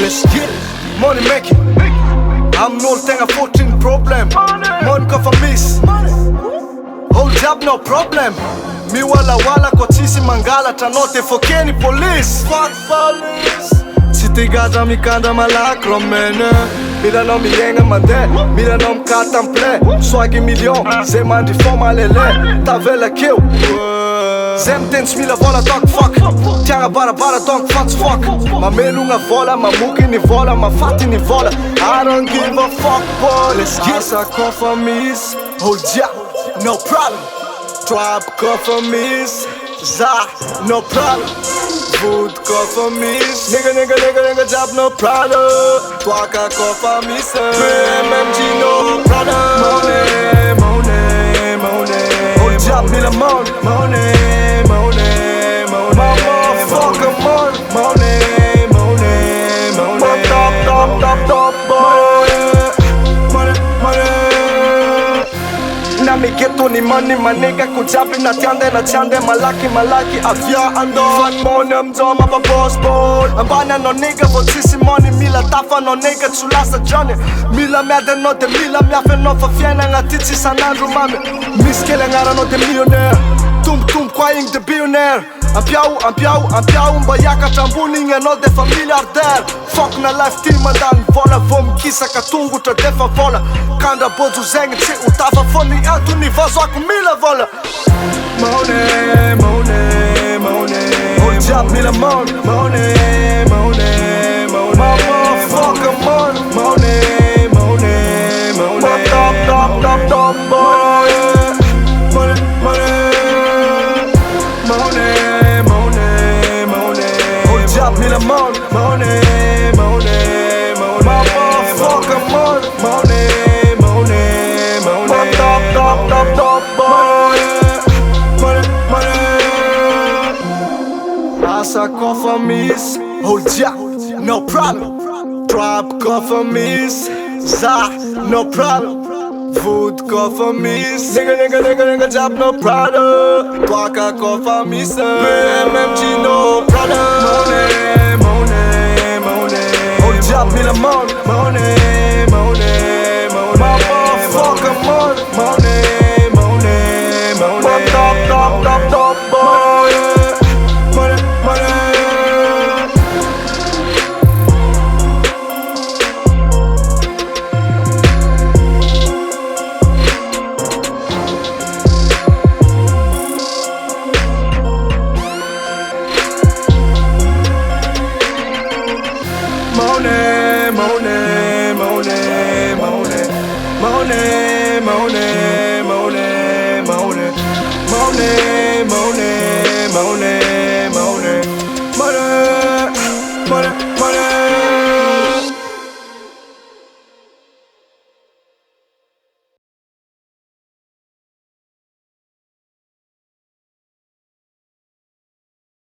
Let's get it, money making. I'm no tenga 14 problem. Money come from miss. Hold job no problem. Mi wala kwa tisi mangala tanote fokeni police. Fuck police. Sitigaja mikanda malakro mene. Mila no mi yenga mande. Mila no mkata mple. Swagi million. Zemandi forma lele. Tavela kill. Zem tens mila vola dog fuck. Tianga bara dog fuck. Ma melunga vola, ma muki ni vola, ma fatti ni vola. I don't give a fuck boy. Let's get asa conformis. Hold ya, no problem. Trap conformis. Za, no problem. Food conformis. Nigga job no problem. Twaka conformis. MMG no problem. Money. Hold job mila money. Motherfucker money. Top boy. Money. Na mi ghetto ni money maniga kujabi na tiande malaki avia ando Fat money mzoma pa boss boy Ambana no nigga for tisi money Mila tafa no nigga tulasa Johnny Mila merde no de mila miafe no fa fiena nga titi sanandru mame Miskele ngara no de millionaire Tum kwa ing de billionaire Ampiau mbayaka tambuni nga no de familiarder Fuck na life team andan vola Vom kisa katungu te defa vola Kanda bozu zengi tsi utafa foni atu ni vazo aku mila vola Money Hold job mila money Motherfucker money Top boy Hold job mila money Motherfucker money Top boy Asa conformis Hold ya, no problem Trap conformis Za, no problem Food conformis Nigga job no problem Twaka conformis MMG no problem Hold job mila money Motherfucker money Top boy Money money